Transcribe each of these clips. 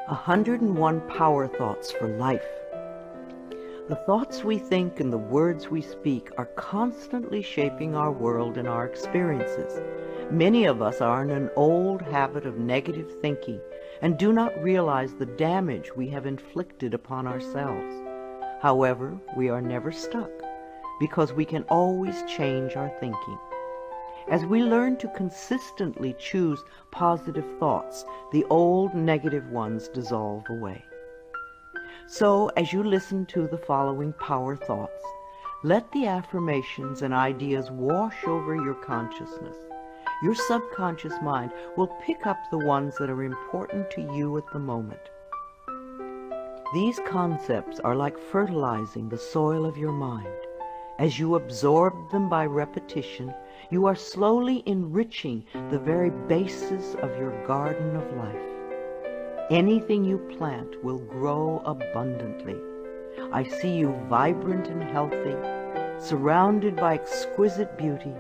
101 Power Thoughts for Life. The thoughts we think and the words we speak are constantly shaping our world and our experiences. Many of us are in an old habit of negative thinking and do not realize the damage we have inflicted upon ourselves. However, we are never stuck because we can always change our thinking. As we learn to consistently choose positive thoughts, the old negative ones dissolve away. So, as you listen to the following power thoughts, let the affirmations and ideas wash over your consciousness. Your subconscious mind will pick up the ones that are important to you at the moment. These concepts are like fertilizing the soil of your mind. As you absorb them by repetition, you are slowly enriching the very basis of your garden of life. Anything you plant will grow abundantly. I see you vibrant and healthy, surrounded by exquisite beauty,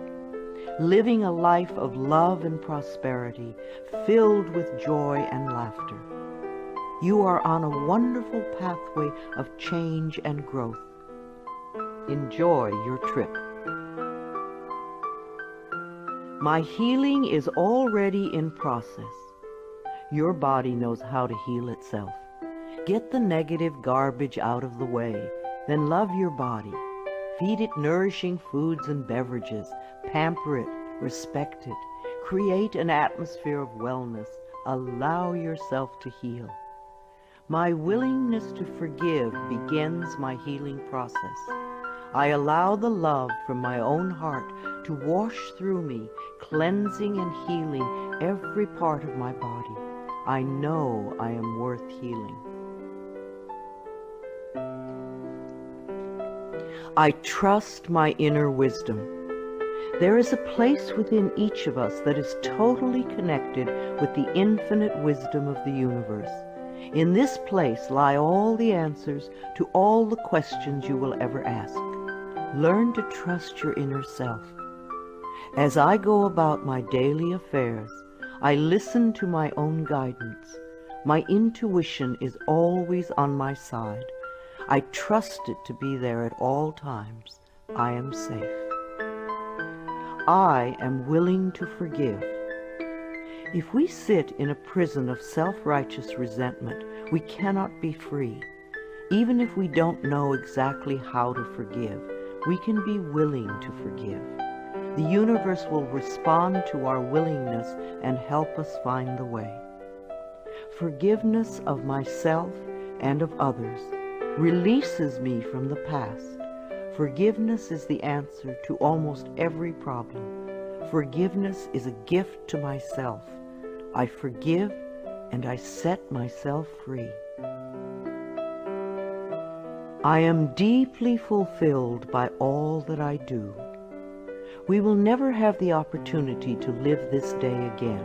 living a life of love and prosperity, filled with joy and laughter. You are on a wonderful pathway of change and growth. Enjoy your trip. My healing is already in process. Your body knows how to heal itself. Get the negative garbage out of the way, then love your body. Feed it nourishing foods and beverages. Pamper it, respect it. Create an atmosphere of wellness. Allow yourself to heal. My willingness to forgive begins my healing process. I allow the love from my own heart to wash through me, cleansing and healing every part of my body. I know I am worth healing. I trust my inner wisdom. There is a place within each of us that is totally connected with the infinite wisdom of the universe. In this place lie all the answers to all the questions you will ever ask. Learn to trust your inner self. As I go about my daily affairs, I listen to my own guidance. My intuition is always on my side. I trust it to be there at all times. I am safe. I am willing to forgive. If we sit in a prison of self-righteous resentment, we cannot be free. Even if we don't know exactly how to forgive, we can be willing to forgive. The universe will respond to our willingness and help us find the way. Forgiveness of myself and of others releases me from the past. Forgiveness is the answer to almost every problem. Forgiveness is a gift to myself. I forgive and I set myself free. I am deeply fulfilled by all that I do. We will never have the opportunity to live this day again,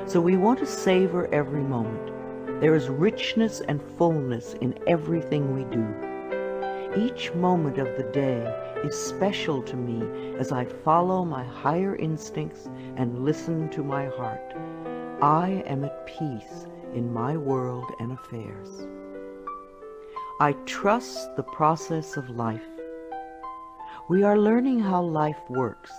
so we want to savor every moment. There is richness and fullness in everything we do. Each moment of the day is special to me as I follow my higher instincts and listen to my heart. I am at peace in my world and affairs. I trust the process of life. We are learning how life works.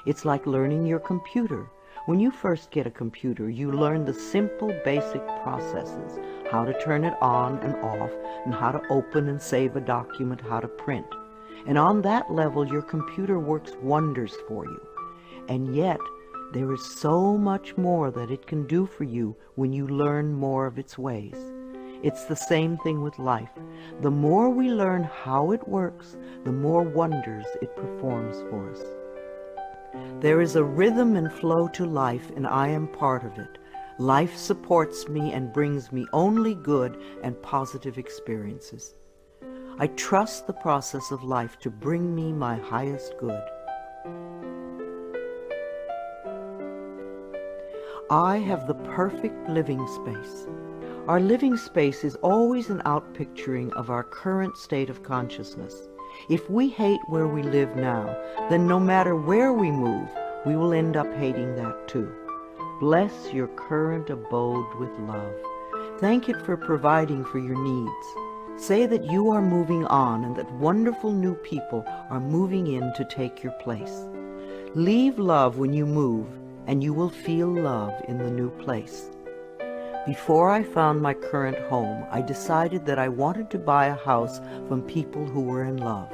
It's like learning your computer. When you first get a computer, you learn the simple, basic processes, how to turn it on and off, and how to open and save a document, how to print. And on that level, your computer works wonders for you. And yet, there is so much more that it can do for you when you learn more of its ways. It's the same thing with life. The more we learn how it works, the more wonders it performs for us. There is a rhythm and flow to life, and I am part of it. Life supports me and brings me only good and positive experiences. I trust the process of life to bring me my highest good. I have the perfect living space. Our living space is always an outpicturing of our current state of consciousness. If we hate where we live now, then no matter where we move, we will end up hating that too. Bless your current abode with love. Thank it for providing for your needs. Say that you are moving on and that wonderful new people are moving in to take your place. Leave love when you move, and you will feel love in the new place. Before I found my current home, I decided that I wanted to buy a house from people who were in love.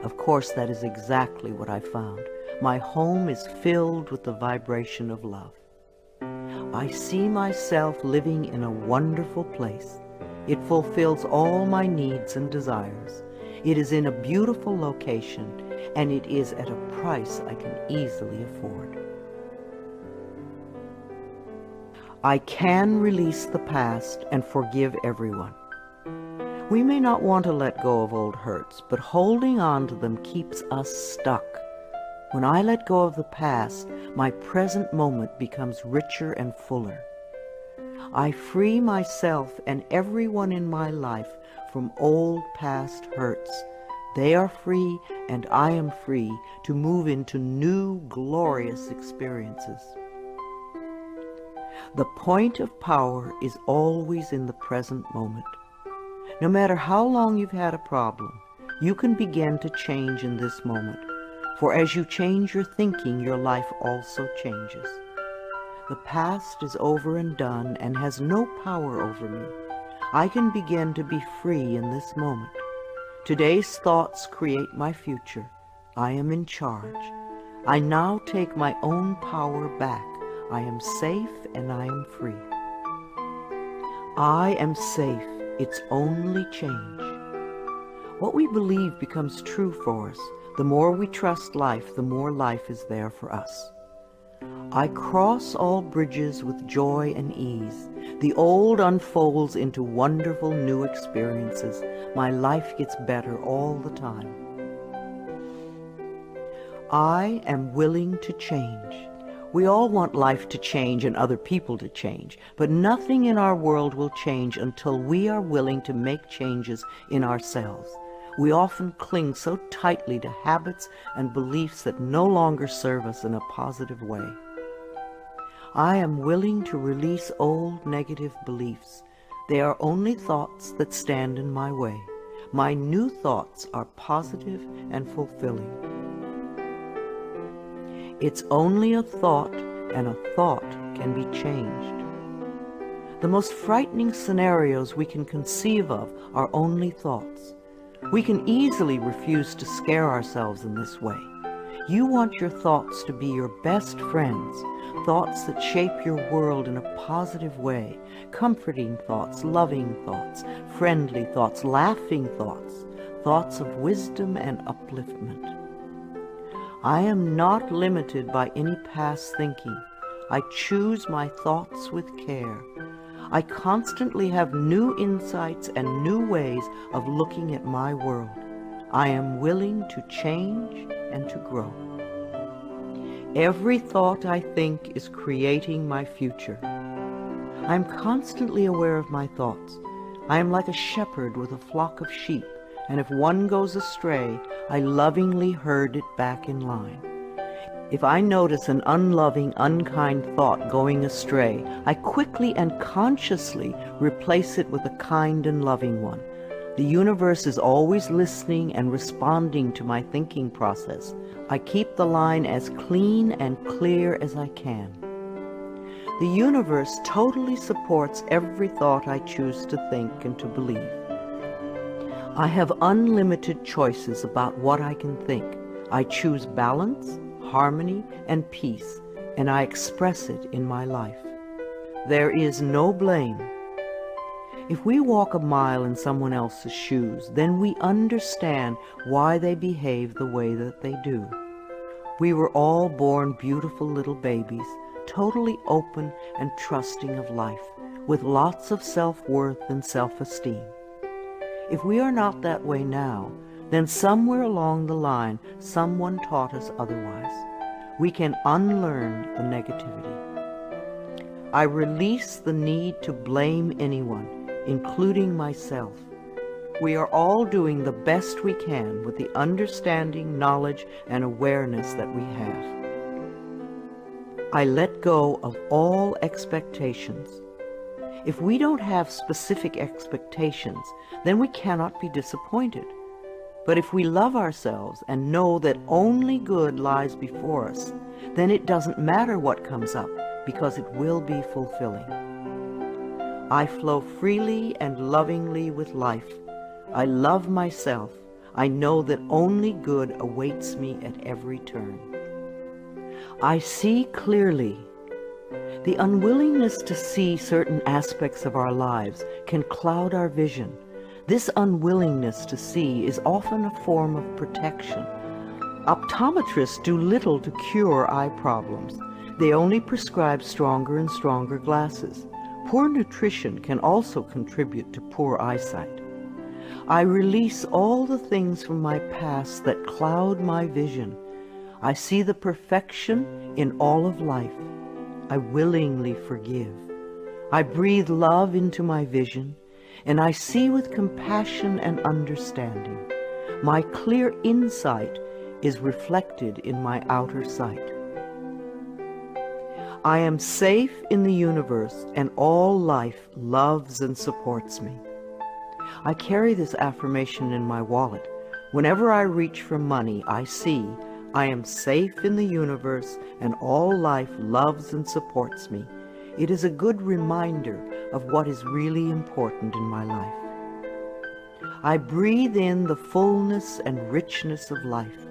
Of course, that is exactly what I found. My home is filled with the vibration of love. I see myself living in a wonderful place. It fulfills all my needs and desires. It is in a beautiful location, and it is at a price I can easily afford. I can release the past and forgive everyone. We may not want to let go of old hurts, but holding on to them keeps us stuck. When I let go of the past, my present moment becomes richer and fuller. I free myself and everyone in my life from old past hurts. They are free, and I am free to move into new, glorious experiences. The point of power is always in the present moment. No matter how long you've had a problem, you can begin to change in this moment. For as you change your thinking, your life also changes. The past is over and done and has no power over me. I can begin to be free in this moment. Today's thoughts create my future. I am in charge. I now take my own power back. I am safe and I am free. I am safe. It's only change. What we believe becomes true for us. The more we trust life, the more life is there for us. I cross all bridges with joy and ease. The old unfolds into wonderful new experiences. My life gets better all the time. I am willing to change. We all want life to change and other people to change, but nothing in our world will change until we are willing to make changes in ourselves. We often cling so tightly to habits and beliefs that no longer serve us in a positive way. I am willing to release old negative beliefs. They are only thoughts that stand in my way. My new thoughts are positive and fulfilling. It's only a thought, and a thought can be changed. The most frightening scenarios we can conceive of are only thoughts. We can easily refuse to scare ourselves in this way. You want your thoughts to be your best friends, thoughts that shape your world in a positive way, comforting thoughts, loving thoughts, friendly thoughts, laughing thoughts, thoughts of wisdom and upliftment. I am not limited by any past thinking. I choose my thoughts with care. I constantly have new insights and new ways of looking at my world. I am willing to change and to grow. Every thought I think is creating my future. I am constantly aware of my thoughts. I am like a shepherd with a flock of sheep, and if one goes astray, I lovingly herd it back in line. If I notice an unloving, unkind thought going astray, I quickly and consciously replace it with a kind and loving one. The universe is always listening and responding to my thinking process. I keep the line as clean and clear as I can. The universe totally supports every thought I choose to think and to believe. I have unlimited choices about what I can think. I choose balance, harmony, and peace, and I express it in my life. There is no blame. If we walk a mile in someone else's shoes, then we understand why they behave the way that they do. We were all born beautiful little babies, totally open and trusting of life, with lots of self-worth and self-esteem. If we are not that way now, then somewhere along the line, someone taught us otherwise. We can unlearn the negativity. I release the need to blame anyone, including myself. We are all doing the best we can with the understanding, knowledge, and awareness that we have. I let go of all expectations. If we don't have specific expectations, then we cannot be disappointed. But if we love ourselves and know that only good lies before us, then it doesn't matter what comes up, because it will be fulfilling. I flow freely and lovingly with life. I love myself. I know that only good awaits me at every turn. I see clearly. The unwillingness to see certain aspects of our lives can cloud our vision. This unwillingness to see is often a form of protection. Optometrists do little to cure eye problems. They only prescribe stronger and stronger glasses. Poor nutrition can also contribute to poor eyesight. I release all the things from my past that cloud my vision. I see the perfection in all of life. I willingly forgive. I breathe love into my vision, and I see with compassion and understanding. My clear insight is reflected in my outer sight. I am safe in the universe, and all life loves and supports me. I carry this affirmation in my wallet. Whenever I reach for money, I see I am safe in the universe, and all life loves and supports me. It is a good reminder of what is really important in my life. I breathe in the fullness and richness of life.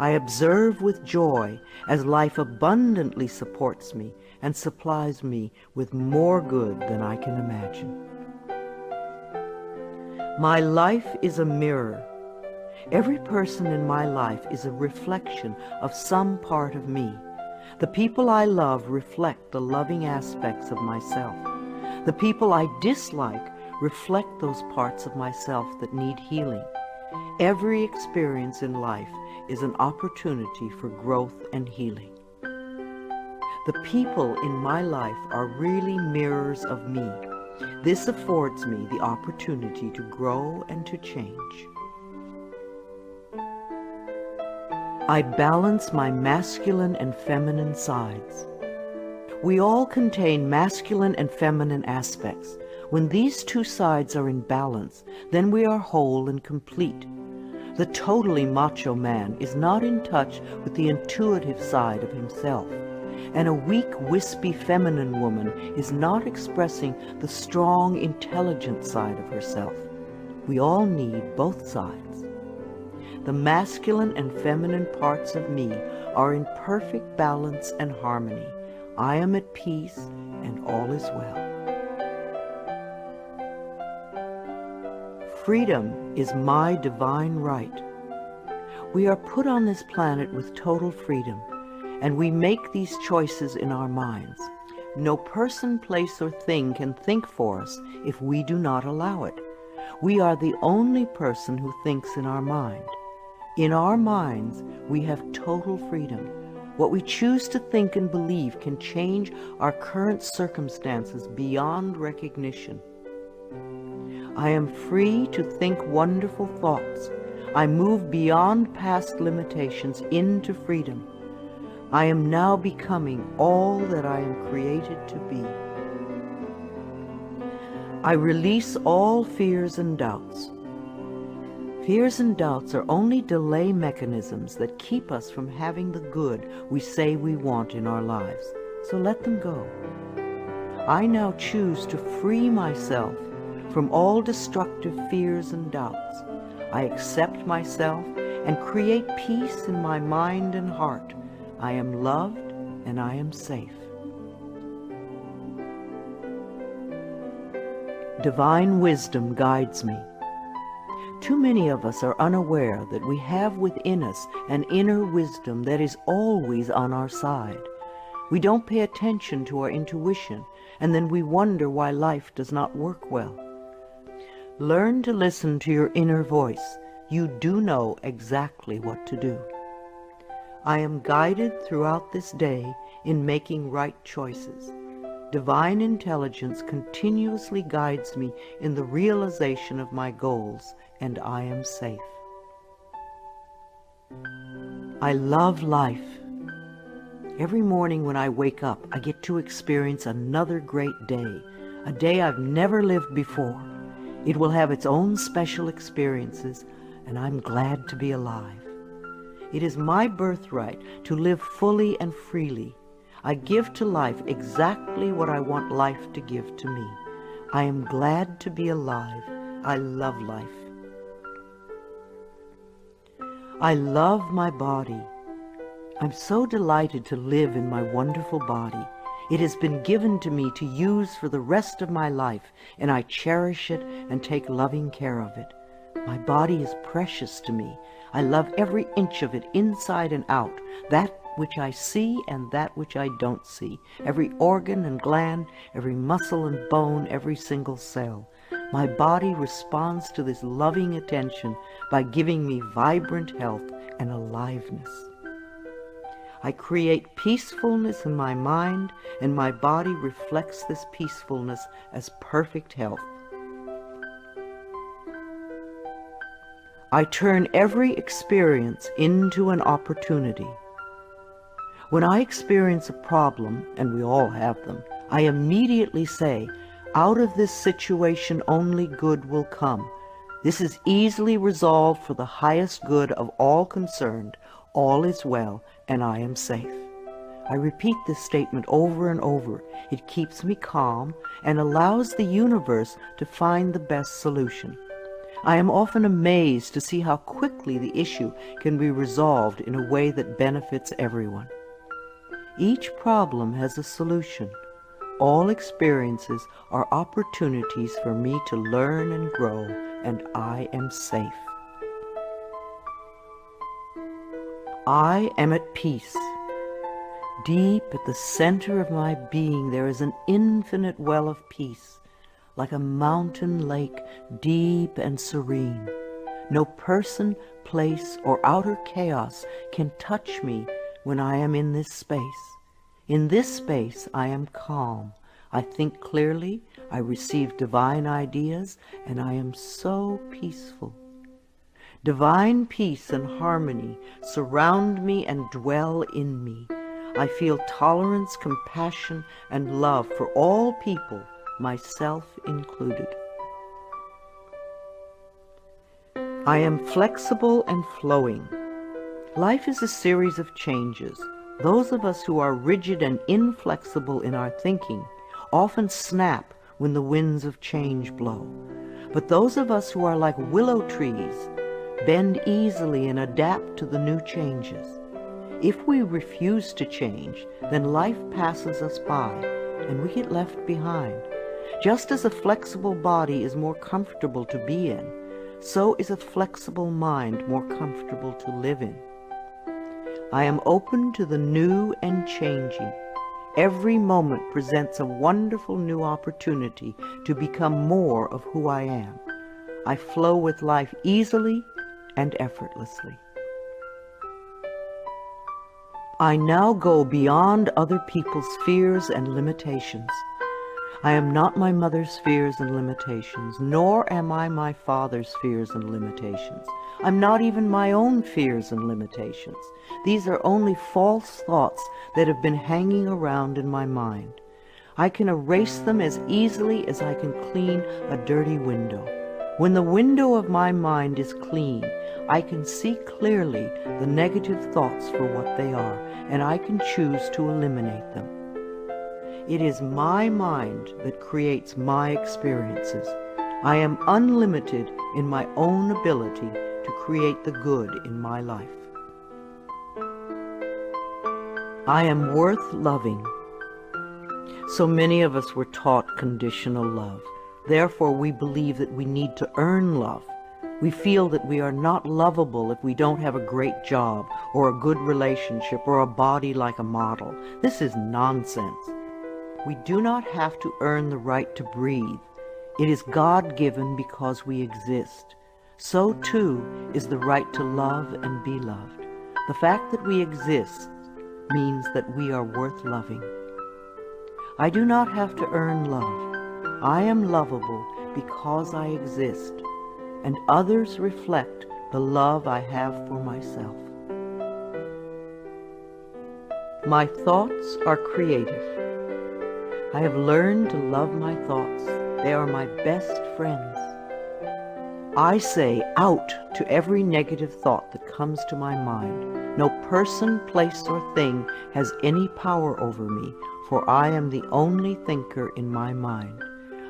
I observe with joy as life abundantly supports me and supplies me with more good than I can imagine. My life is a mirror. Every person in my life is a reflection of some part of me. The people I love reflect the loving aspects of myself. The people I dislike reflect those parts of myself that need healing. Every experience in life is an opportunity for growth and healing. The people in my life are really mirrors of me. This affords me the opportunity to grow and to change. I balance my masculine and feminine sides. We all contain masculine and feminine aspects. When these two sides are in balance, then we are whole and complete. The totally macho man is not in touch with the intuitive side of himself, and a weak, wispy feminine woman is not expressing the strong, intelligent side of herself. We all need both sides. The masculine and feminine parts of me are in perfect balance and harmony. I am at peace, and all is well. Freedom is my divine right. We are put on this planet with total freedom, and we make these choices in our minds. No person, place, or thing can think for us if we do not allow it. We are the only person who thinks in our mind. In our minds, we have total freedom. What we choose to think and believe can change our current circumstances beyond recognition. I am free to think wonderful thoughts. I move beyond past limitations into freedom. I am now becoming all that I am created to be. I release all fears and doubts. Fears and doubts are only delay mechanisms that keep us from having the good we say we want in our lives, so let them go. I now choose to free myself from all destructive fears and doubts. I accept myself and create peace in my mind and heart. I am loved and I am safe. Divine wisdom guides me. Too many of us are unaware that we have within us an inner wisdom that is always on our side. We don't pay attention to our intuition, and then we wonder why life does not work well. Learn to listen to your inner voice. You do know exactly what to do. I am guided throughout this day in making right choices. Divine intelligence continuously guides me in the realization of my goals, and I am safe. I love life. Every morning when I wake up, I get to experience another great day. a day I've never lived before. It will have its own special experiences, and I'm glad to be alive. It is my birthright to live fully and freely. I give to life exactly what I want life to give to me. I am glad to be alive. I love life. I love my body. I'm so delighted to live in my wonderful body. It has been given to me to use for the rest of my life, and I cherish it and take loving care of it. My body is precious to me. I love every inch of it, inside and out, that which I see and that which I don't see, every organ and gland, every muscle and bone, every single cell. My body responds to this loving attention by giving me vibrant health and aliveness. I create peacefulness in my mind, and my body reflects this peacefulness as perfect health. I turn every experience into an opportunity. When I experience a problem, and we all have them, I immediately say, out of this situation only good will come. This is easily resolved for the highest good of all concerned. All is well, and I am safe. I repeat this statement over and over. It keeps me calm and allows the universe to find the best solution. I am often amazed to see how quickly the issue can be resolved in a way that benefits everyone. Each problem has a solution. All experiences are opportunities for me to learn and grow, and I am safe. I am at peace. Deep at the center of my being there is an infinite well of peace, like a mountain lake, deep and serene. No person, place, or outer chaos can touch me when I am in this space. In this space I am calm. I think clearly, I receive divine ideas, and I am so peaceful. Divine peace and harmony surround me and dwell in me. I feel tolerance, compassion, and love for all people, myself included. I am flexible and flowing. Life is a series of changes. Those of us who are rigid and inflexible in our thinking often snap when the winds of change blow. But those of us who are like willow trees bend easily and adapt to the new changes. If we refuse to change, then life passes us by and we get left behind. Just as a flexible body is more comfortable to be in, so is a flexible mind more comfortable to live in. I am open to the new and changing. Every moment presents a wonderful new opportunity to become more of who I am. I flow with life easily and effortlessly. I now go beyond other people's fears and limitations. I am not my mother's fears and limitations, nor am I my father's fears and limitations. I'm not even my own fears and limitations. These are only false thoughts that have been hanging around in my mind. I can erase them as easily as I can clean a dirty window. When the window of my mind is clean, I can see clearly the negative thoughts for what they are, and I can choose to eliminate them. It is my mind that creates my experiences. I am unlimited in my own ability to create the good in my life. I am worth loving. So many of us were taught conditional love. Therefore, we believe that we need to earn love. We feel that we are not lovable if we don't have a great job or a good relationship or a body like a model. This is nonsense. We do not have to earn the right to breathe. It is God-given because we exist. So too is the right to love and be loved. The fact that we exist means that we are worth loving. I do not have to earn love. I am lovable because I exist, and others reflect the love I have for myself. My thoughts are creative. I have learned to love my thoughts. They are my best friends. I say out to every negative thought that comes to my mind. No person, place, or thing has any power over me, for I am the only thinker in my mind.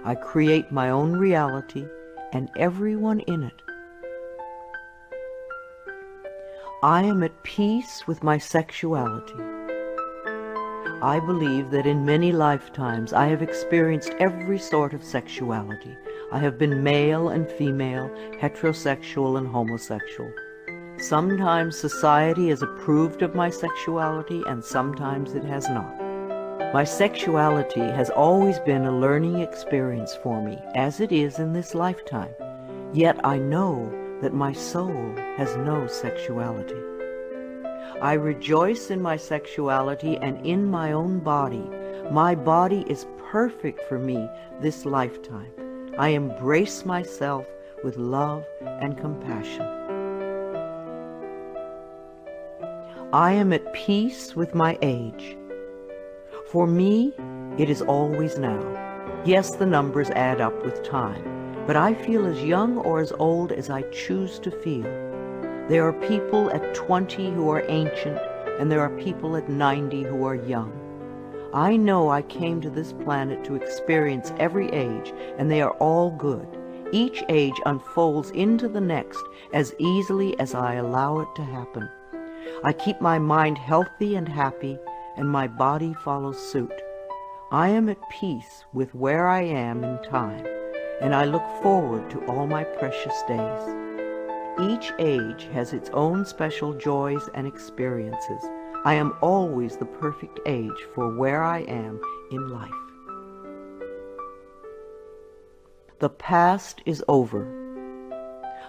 I create my own reality and everyone in it. I am at peace with my sexuality. I believe that in many lifetimes I have experienced every sort of sexuality. I have been male and female, heterosexual and homosexual. Sometimes society has approved of my sexuality and sometimes it has not. My sexuality has always been a learning experience for me, as it is in this lifetime. Yet I know that my soul has no sexuality. I rejoice in my sexuality and in my own body. My body is perfect for me this lifetime. I embrace myself with love and compassion. I am at peace with my age. For me, it is always now. Yes, the numbers add up with time, but I feel as young or as old as I choose to feel. There are people at 20 who are ancient, and there are people at 90 who are young. I know I came to this planet to experience every age, and they are all good. Each age unfolds into the next as easily as I allow it to happen. I keep my mind healthy and happy, and my body follows suit. I am at peace with where I am in time, and I look forward to all my precious days. Each age has its own special joys and experiences. I am always the perfect age for where I am in life. The past is over.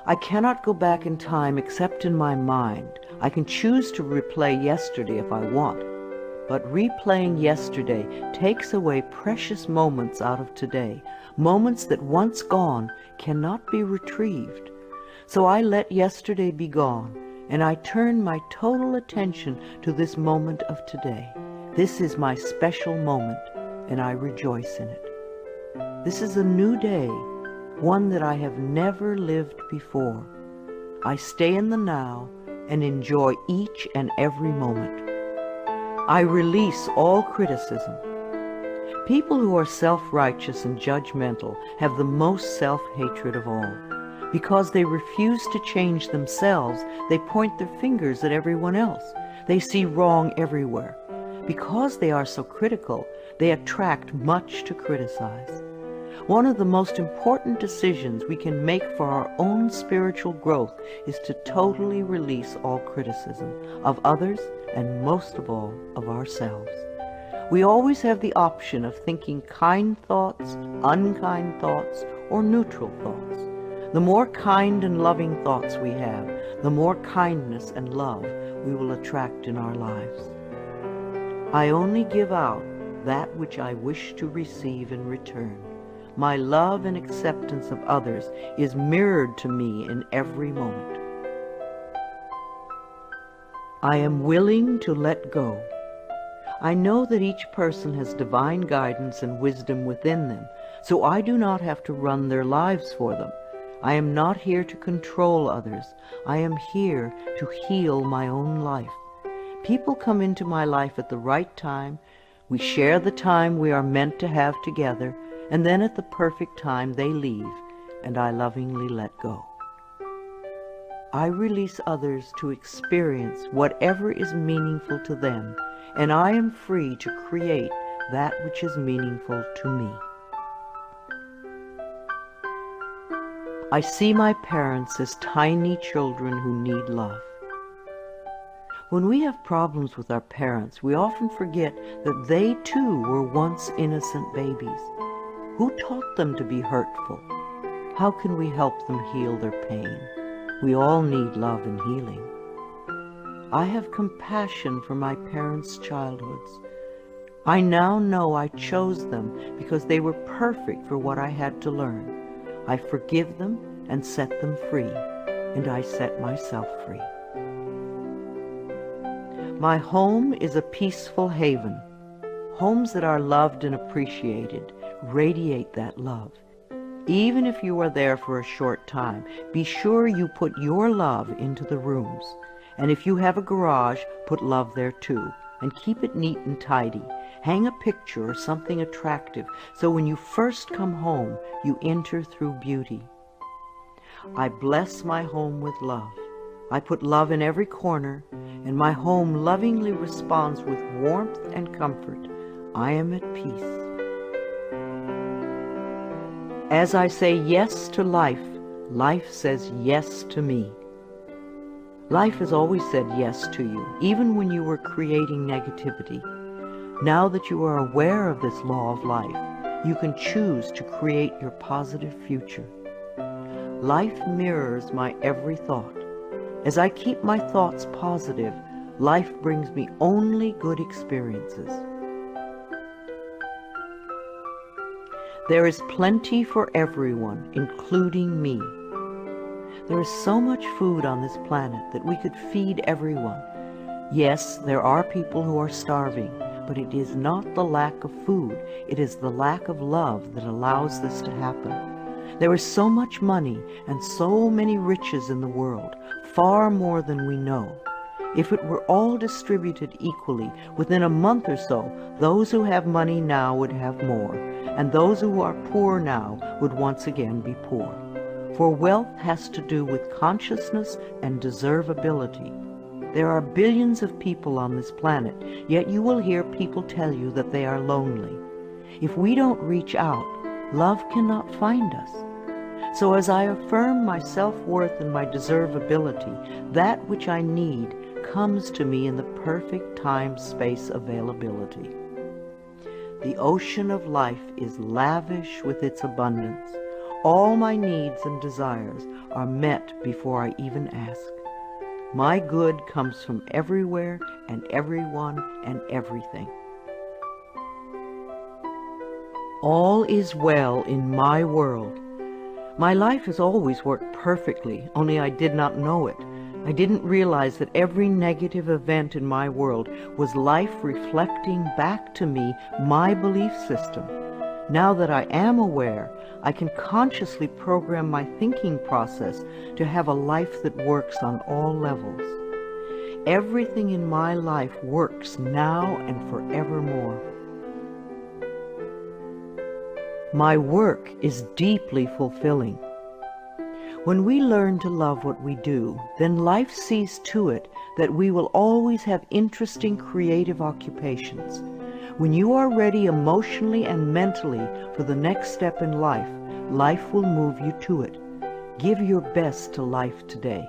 I cannot go back in time except in my mind. I can choose to replay yesterday if I want, but replaying yesterday takes away precious moments out of today, moments that once gone cannot be retrieved. So I let yesterday be gone, and I turn my total attention to this moment of today. This is my special moment, and I rejoice in it. This is a new day, one that I have never lived before. I stay in the now and enjoy each and every moment. I release all criticism. People who are self-righteous and judgmental have the most self-hatred of all. Because they refuse to change themselves, they point their fingers at everyone else. They see wrong everywhere. Because they are so critical, they attract much to criticize. One of the most important decisions we can make for our own spiritual growth is to totally release all criticism of others and most of all of ourselves. We always have the option of thinking kind thoughts, unkind thoughts, or neutral thoughts. The more kind and loving thoughts we have, the more kindness and love we will attract in our lives. I only give out that which I wish to receive in return. My love and acceptance of others is mirrored to me in every moment. I am willing to let go. I know that each person has divine guidance and wisdom within them, so I do not have to run their lives for them. I am not here to control others. I am here to heal my own life. People come into my life at the right time. We share the time we are meant to have together, and then at the perfect time they leave, and I lovingly let go. I release others to experience whatever is meaningful to them, and I am free to create that which is meaningful to me. I see my parents as tiny children who need love. When we have problems with our parents, we often forget that they too were once innocent babies. Who taught them to be hurtful? How can we help them heal their pain? We all need love and healing. I have compassion for my parents' childhoods. I now know I chose them because they were perfect for what I had to learn. I forgive them and set them free, and I set myself free. My home is a peaceful haven. Homes that are loved and appreciated radiate that love. Even if you are there for a short time, be sure you put your love into the rooms. And if you have a garage, put love there too. And keep it neat and tidy. Hang a picture or something attractive so when you first come home, you enter through beauty. I bless my home with love. I put love in every corner, and my home lovingly responds with warmth and comfort. I am at peace. As I say yes to life, life says yes to me. Life has always said yes to you, even when you were creating negativity. Now that you are aware of this law of life, you can choose to create your positive future. Life mirrors my every thought. As I keep my thoughts positive, life brings me only good experiences. There is plenty for everyone, including me. There is so much food on this planet that we could feed everyone. Yes, there are people who are starving, but it is not the lack of food, it is the lack of love that allows this to happen. There is so much money and so many riches in the world, far more than we know. If it were all distributed equally, within a month or so, those who have money now would have more, and those who are poor now would once again be poor. For wealth has to do with consciousness and deservability. There are billions of people on this planet, yet you will hear people tell you that they are lonely. If we don't reach out, love cannot find us. So as I affirm my self-worth and my deservability, that which I need comes to me in the perfect time-space availability. The ocean of life is lavish with its abundance. All my needs and desires are met before I even ask. My good comes from everywhere and everyone and everything. All is well in my world. My life has always worked perfectly, only I did not know it. I didn't realize that every negative event in my world was life reflecting back to me my belief system. Now that I am aware, I can consciously program my thinking process to have a life that works on all levels. Everything in my life works now and forevermore. My work is deeply fulfilling. When we learn to love what we do, then life sees to it that we will always have interesting creative occupations. When you are ready emotionally and mentally for the next step in life, life will move you to it. Give your best to life today.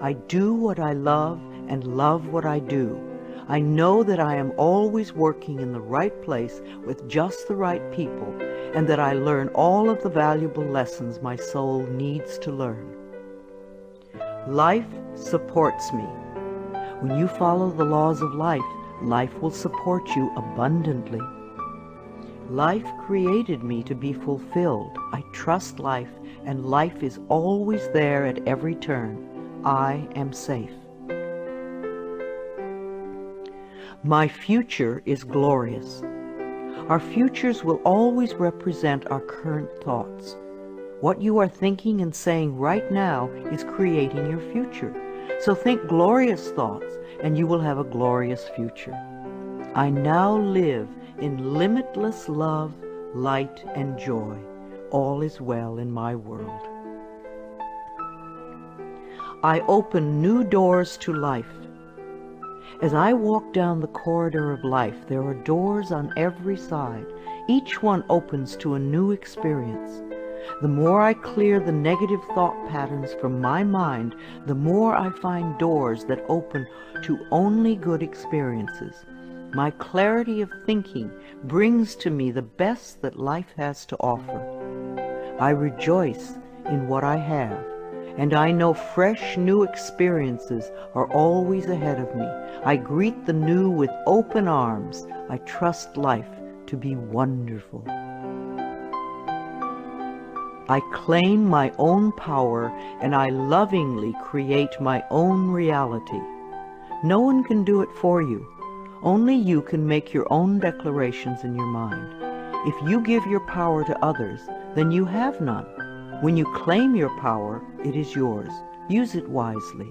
I do what I love and love what I do. I know that I am always working in the right place with just the right people, and that I learn all of the valuable lessons my soul needs to learn. Life supports me. When you follow the laws of life, life will support you abundantly. Life created me to be fulfilled. I trust life, and life is always there at every turn. I am safe. My future is glorious. Our futures will always represent our current thoughts. What you are thinking and saying right now is creating your future. So think glorious thoughts, and you will have a glorious future. I now live in limitless love, light, and joy. All is well in my world. I open new doors to life. As I walk down the corridor of life, there are doors on every side. Each one opens to a new experience. The more I clear the negative thought patterns from my mind, the more I find doors that open to only good experiences. My clarity of thinking brings to me the best that life has to offer. I rejoice in what I have, and I know fresh new experiences are always ahead of me. I greet the new with open arms. I trust life to be wonderful. I claim my own power, and I lovingly create my own reality. No one can do it for you. Only you can make your own declarations in your mind. If you give your power to others, then you have none. When you claim your power, it is yours. Use it wisely.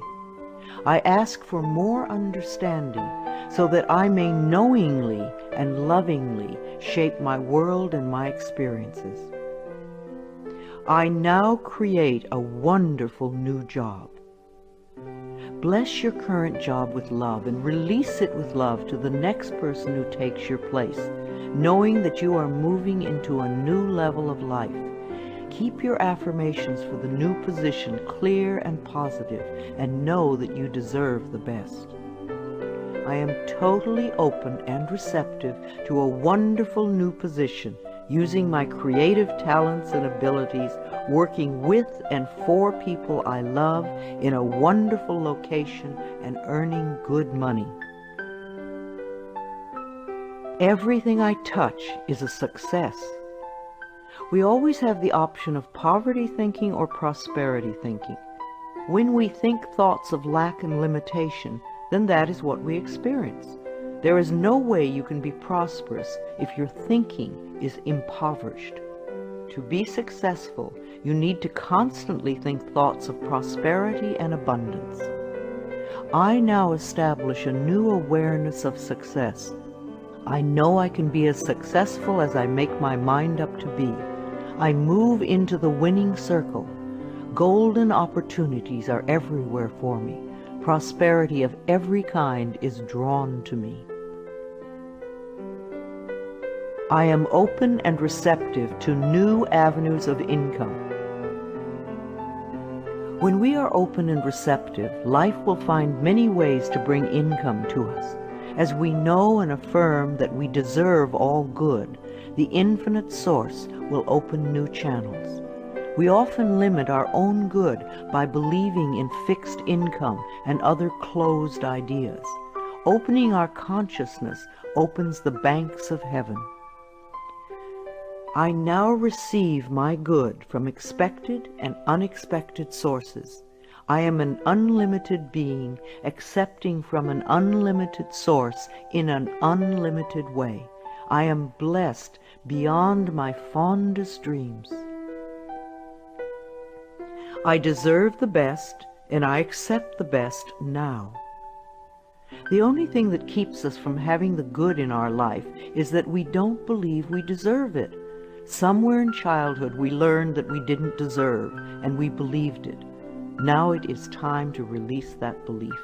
I ask for more understanding so that I may knowingly and lovingly shape my world and my experiences. I now create a wonderful new job. Bless your current job with love and release it with love to the next person who takes your place, knowing that you are moving into a new level of life. Keep your affirmations for the new position clear and positive, and know that you deserve the best. I am totally open and receptive to a wonderful new position, using my creative talents and abilities, working with and for people I love in a wonderful location and earning good money. Everything I touch is a success. We always have the option of poverty thinking or prosperity thinking. When we think thoughts of lack and limitation, then that is what we experience. There is no way you can be prosperous if your thinking is impoverished. To be successful, you need to constantly think thoughts of prosperity and abundance. I now establish a new awareness of success. I know I can be as successful as I make my mind up to be. I move into the winning circle. Golden opportunities are everywhere for me. Prosperity of every kind is drawn to me. I am open and receptive to new avenues of income. When we are open and receptive, life will find many ways to bring income to us. As we know and affirm that we deserve all good, the infinite source will open new channels. We often limit our own good by believing in fixed income and other closed ideas. Opening our consciousness opens the banks of heaven. I now receive my good from expected and unexpected sources. I am an unlimited being, accepting from an unlimited source in an unlimited way. I am blessed beyond my fondest dreams. I deserve the best, and I accept the best now. The only thing that keeps us from having the good in our life is that we don't believe we deserve it. Somewhere in childhood we learned that we didn't deserve, and we believed it. Now it is time to release that belief.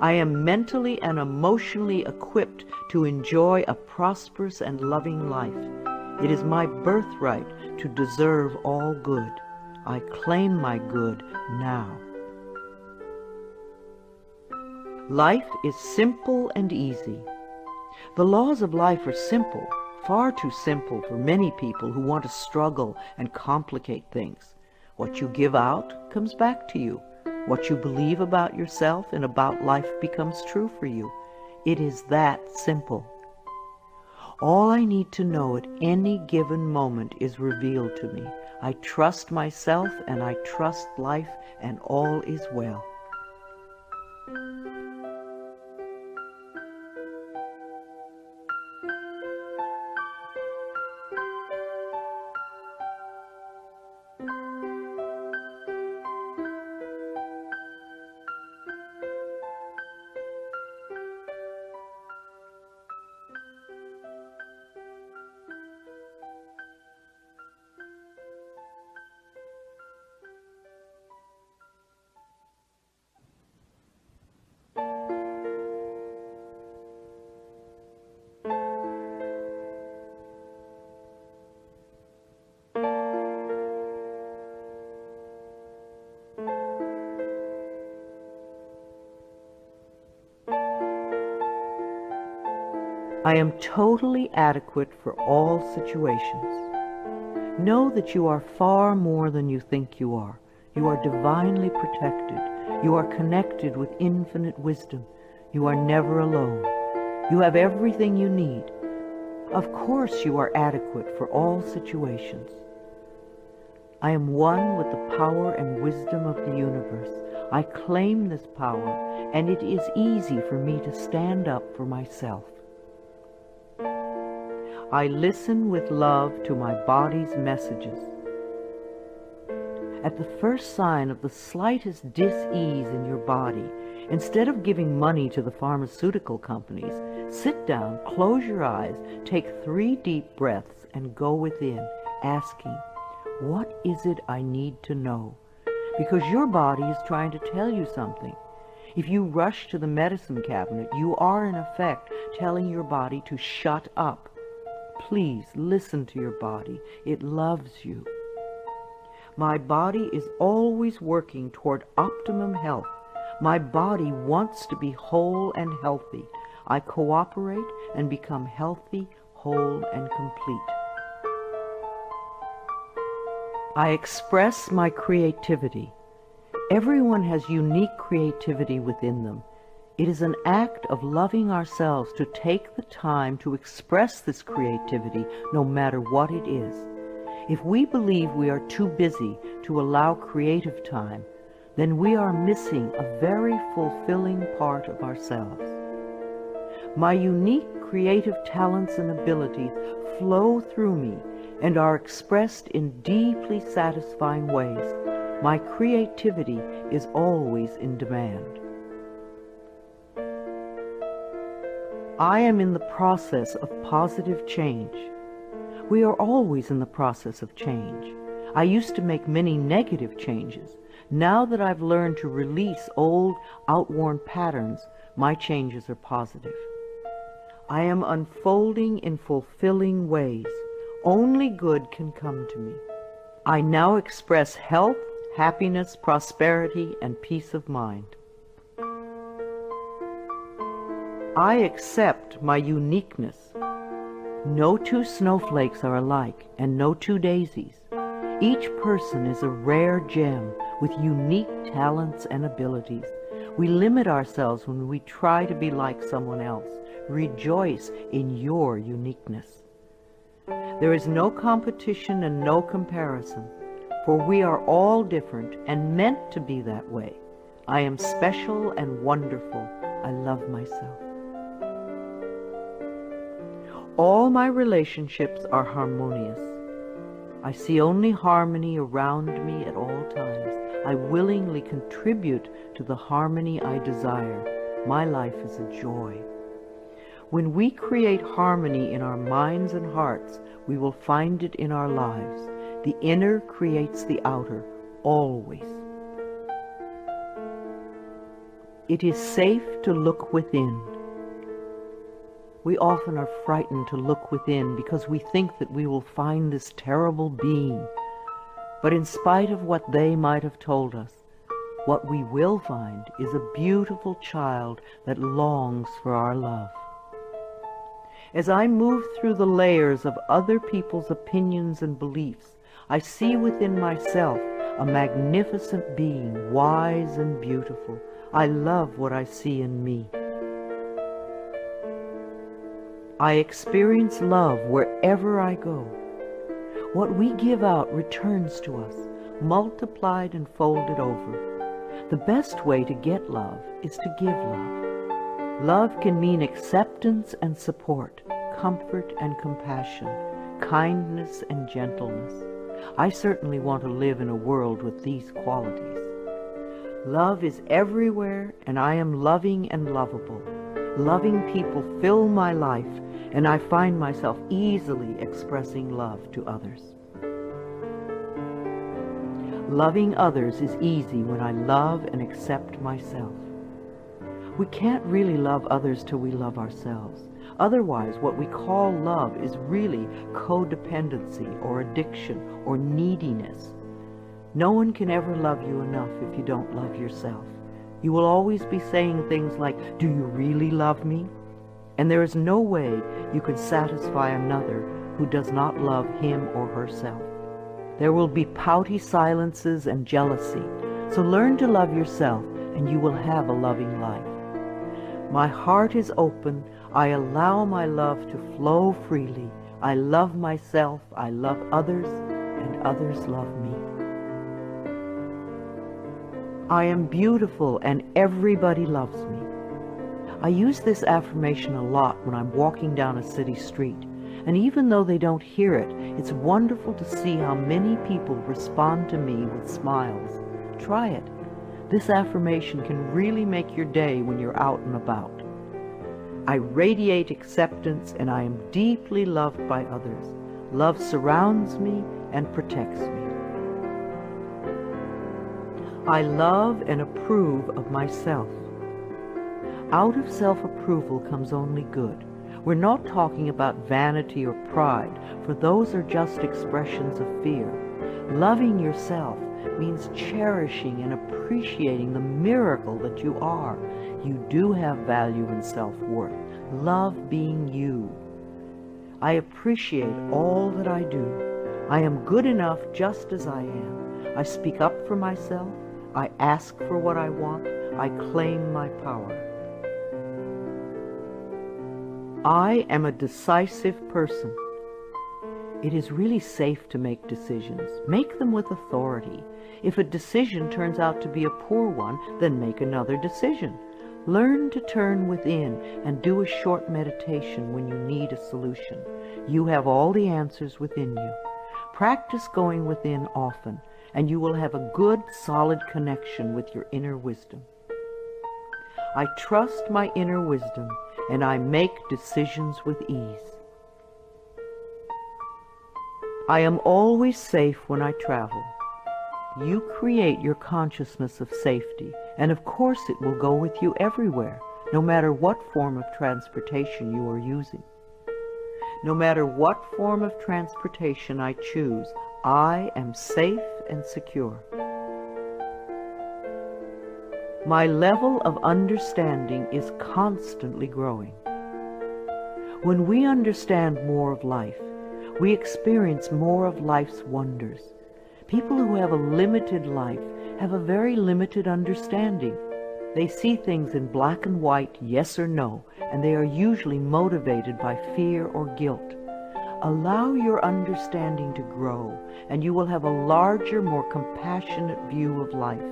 I am mentally and emotionally equipped to enjoy a prosperous and loving life. It is my birthright to deserve all good. I claim my good now. Life is simple and easy. The laws of life are simple, far too simple for many people who want to struggle and complicate things. What you give out comes back to you. What you believe about yourself and about life becomes true for you. It is that simple. All I need to know at any given moment is revealed to me. I trust myself and I trust life, and all is well. I am totally adequate for all situations. Know that you are far more than you think you are. You are divinely protected. You are connected with infinite wisdom. You are never alone. You have everything you need. Of course you are adequate for all situations. I am one with the power and wisdom of the universe. I claim this power, and it is easy for me to stand up for myself. I listen with love to my body's messages. At the first sign of the slightest dis-ease in your body, instead of giving money to the pharmaceutical companies, sit down, close your eyes, take 3 deep breaths, and go within, asking, what is it I need to know? Because your body is trying to tell you something. If you rush to the medicine cabinet, you are in effect telling your body to shut up. Please listen to your body. It loves you. My body is always working toward optimum health. My body wants to be whole and healthy. I cooperate and become healthy, whole, and complete. I express my creativity. Everyone has unique creativity within them. It is an act of loving ourselves to take the time to express this creativity, no matter what it is. If we believe we are too busy to allow creative time, then we are missing a very fulfilling part of ourselves. My unique creative talents and abilities flow through me and are expressed in deeply satisfying ways. My creativity is always in demand. I am in the process of positive change. We are always in the process of change. I used to make many negative changes. Now that I've learned to release old, outworn patterns, my changes are positive. I am unfolding in fulfilling ways. Only good can come to me. I now express health, happiness, prosperity, and peace of mind. I accept my uniqueness. No 2 snowflakes are alike, and no 2 daisies. Each person is a rare gem with unique talents and abilities. We limit ourselves when we try to be like someone else. Rejoice in your uniqueness. There is no competition and no comparison, for we are all different and meant to be that way. I am special and wonderful. I love myself. All my relationships are harmonious. I see only harmony around me at all times. I willingly contribute to the harmony I desire. My life is a joy. When we create harmony in our minds and hearts, we will find it in our lives. The inner creates the outer, always. It is safe to look within. We often are frightened to look within because we think that we will find this terrible being. But in spite of what they might have told us, what we will find is a beautiful child that longs for our love. As I move through the layers of other people's opinions and beliefs, I see within myself a magnificent being, wise and beautiful. I love what I see in me. I experience love wherever I go. What we give out returns to us, multiplied and folded over. The best way to get love is to give love. Love can mean acceptance and support, comfort and compassion, kindness and gentleness. I certainly want to live in a world with these qualities. Love is everywhere, and I am loving and lovable. Loving people fill my life, and I find myself easily expressing love to others. Loving others is easy when I love and accept myself. We can't really love others till we love ourselves. Otherwise, what we call love is really codependency or addiction or neediness. No one can ever love you enough if you don't love yourself. You will always be saying things like, "Do you really love me?" And there is no way you can satisfy another who does not love him or herself. There will be pouty silences and jealousy. So learn to love yourself, and you will have a loving life. My heart is open. I allow my love to flow freely. I love myself, I love others, and others love me. I am beautiful and everybody loves me. I use this affirmation a lot when I'm walking down a city street, and even though they don't hear it, it's wonderful to see how many people respond to me with smiles. Try it. This affirmation can really make your day when you're out and about. I radiate acceptance and I am deeply loved by others. Love surrounds me and protects me. I love and approve of myself. Out of self-approval comes only good. We're not talking about vanity or pride, for those are just expressions of fear. Loving yourself means cherishing and appreciating the miracle that you are. You do have value and self-worth. Love being you. I appreciate all that I do. I am good enough just as I am. I speak up for myself. I ask for what I want. I claim my power. I am a decisive person. It is really safe to make decisions. Make them with authority. If a decision turns out to be a poor one, then make another decision. Learn to turn within and do a short meditation when you need a solution. You have all the answers within you. Practice going within often, and you will have a good, solid connection with your inner wisdom. I trust my inner wisdom, and I make decisions with ease. I am always safe when I travel. You create your consciousness of safety, and of course it will go with you everywhere, no matter what form of transportation you are using. No matter what form of transportation I choose, I am safe and secure. My level of understanding is constantly growing. When we understand more of life, we experience more of life's wonders. People who have a limited life have a very limited understanding. They see things in black and white, yes or no, and they are usually motivated by fear or guilt. Allow your understanding to grow, and you will have a larger, more compassionate view of life.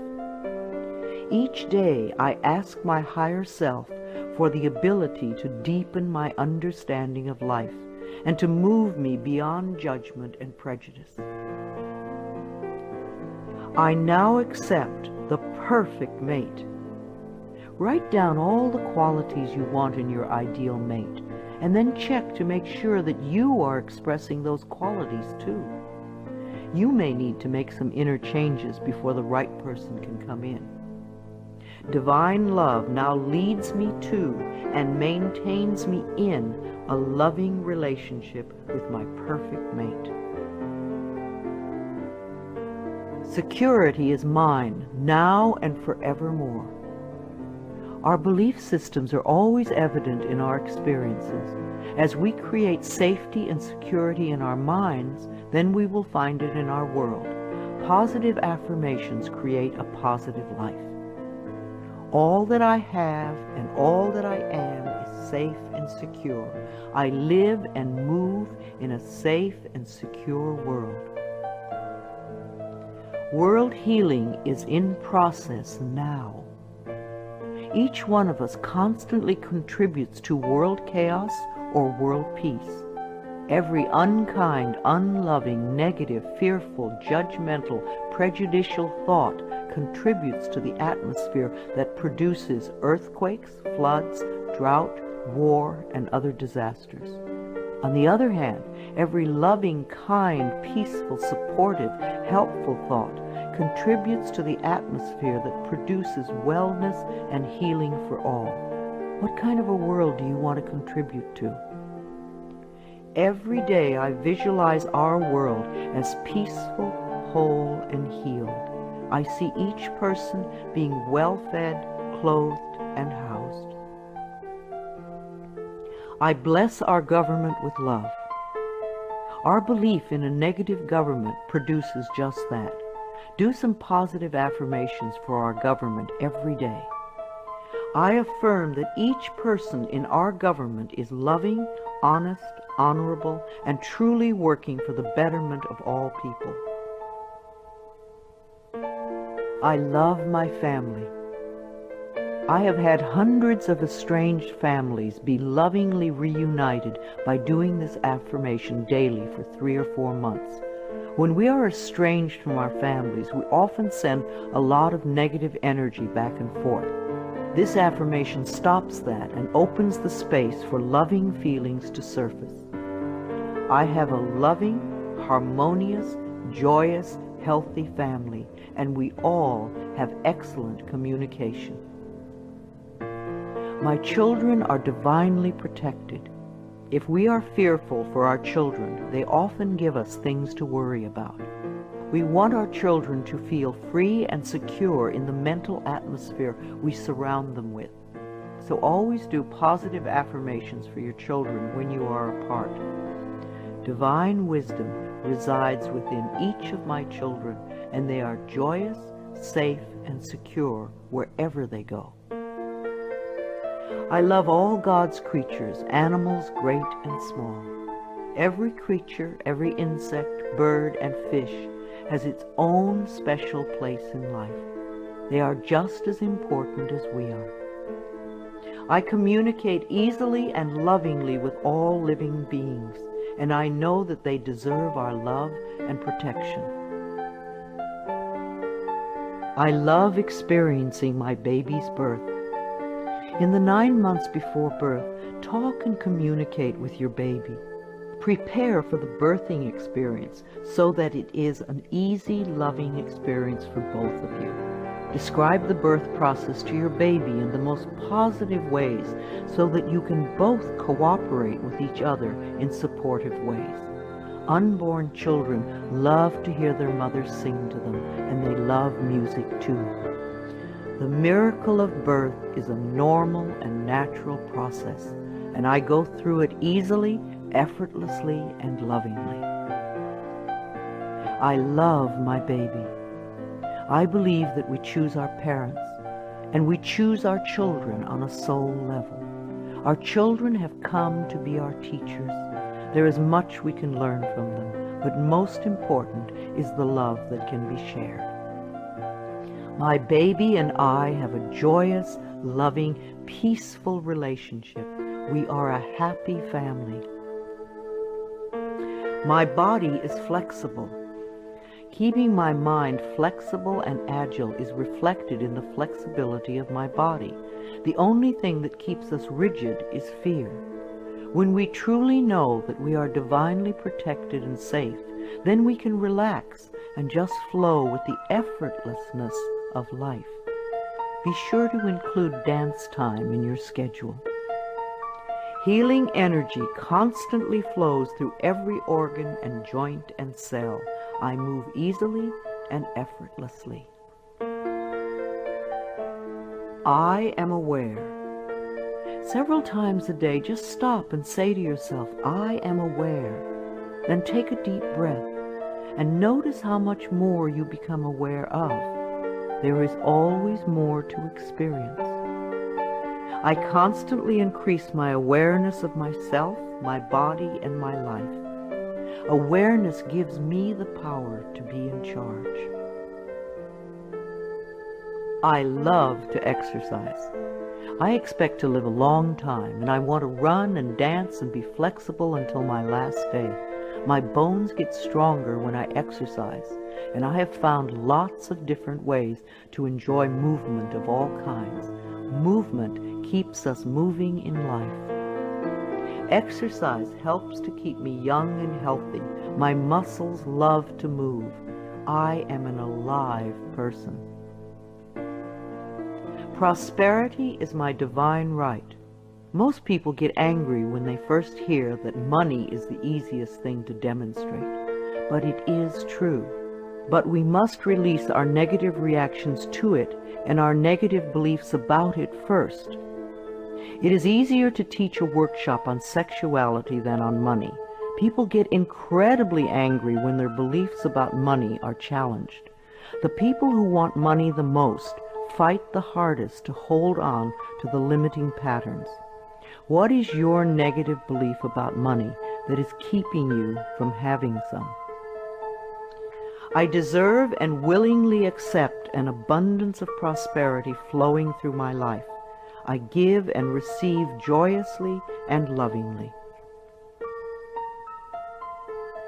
Each day I ask my higher self for the ability to deepen my understanding of life and to move me beyond judgment and prejudice. I now accept the perfect mate. Write down all the qualities you want in your ideal mate, and then check to make sure that you are expressing those qualities too. You may need to make some inner changes before the right person can come in. Divine love now leads me to and maintains me in a loving relationship with my perfect mate. Security is mine, now and forevermore. Our belief systems are always evident in our experiences. As we create safety and security in our minds, then we will find it in our world. Positive affirmations create a positive life. All that I have and all that I am is safe and secure. I live and move in a safe and secure world. World healing is in process now. Each one of us constantly contributes to world chaos or world peace. Every unkind, unloving, negative, fearful, judgmental, prejudicial thought contributes to the atmosphere that produces earthquakes, floods, drought, war, and other disasters. On the other hand, every loving, kind, peaceful, supportive, helpful thought contributes to the atmosphere that produces wellness and healing for all. What kind of a world do you want to contribute to? Every day I visualize our world as peaceful, whole, and healed. I see each person being well-fed, clothed, and housed. I bless our government with love. Our belief in a negative government produces just that. Do some positive affirmations for our government every day. I affirm that each person in our government is loving, honest, honorable, and truly working for the betterment of all people. I love my family. I have had hundreds of estranged families be lovingly reunited by doing this affirmation daily for 3 or 4 months. When we are estranged from our families, we often send a lot of negative energy back and forth. This affirmation stops that and opens the space for loving feelings to surface. I have a loving, harmonious, joyous, healthy family, and we all have excellent communication. My children are divinely protected. If we are fearful for our children, they often give us things to worry about. We want our children to feel free and secure in the mental atmosphere we surround them with. So always do positive affirmations for your children when you are apart. Divine wisdom resides within each of my children, and they are joyous, safe, and secure wherever they go. I love all God's creatures, animals great and small. Every creature, every insect, bird, and fish has its own special place in life. They are just as important as we are. I communicate easily and lovingly with all living beings, and I know that they deserve our love and protection. I love experiencing my baby's birth. In the 9 months before birth, talk and communicate with your baby. Prepare for the birthing experience so that it is an easy, loving experience for both of you. Describe the birth process to your baby in the most positive ways so that you can both cooperate with each other in supportive ways. Unborn children love to hear their mothers sing to them, and they love music too. The miracle of birth is a normal and natural process, and I go through it easily, effortlessly, and lovingly. I love my baby. I believe that we choose our parents, and we choose our children on a soul level. Our children have come to be our teachers. There is much we can learn from them, but most important is the love that can be shared. My baby and I have a joyous, loving, peaceful relationship. We are a happy family. My body is flexible. Keeping my mind flexible and agile is reflected in the flexibility of my body. The only thing that keeps us rigid is fear. When we truly know that we are divinely protected and safe, then we can relax and just flow with the effortlessness of life. Be sure to include dance time in your schedule. Healing energy constantly flows through every organ and joint and cell. I move easily and effortlessly. I am aware. Several times a day, just stop and say to yourself, I am aware. Then take a deep breath and notice how much more you become aware of. There is always more to experience. I constantly increase my awareness of myself, my body, and my life. Awareness gives me the power to be in charge. I love to exercise. I expect to live a long time, and I want to run and dance and be flexible until my last day. My bones get stronger when I exercise, and I have found lots of different ways to enjoy movement of all kinds. Movement keeps us moving in life. Exercise helps to keep me young and healthy. My muscles love to move. I am an alive person. Prosperity is my divine right. Most people get angry when they first hear that money is the easiest thing to demonstrate. But it is true. But we must release our negative reactions to it and our negative beliefs about it first. It is easier to teach a workshop on sexuality than on money. People get incredibly angry when their beliefs about money are challenged. The people who want money the most fight the hardest to hold on to the limiting patterns. What is your negative belief about money that is keeping you from having some? I deserve and willingly accept an abundance of prosperity flowing through my life. I give and receive joyously and lovingly.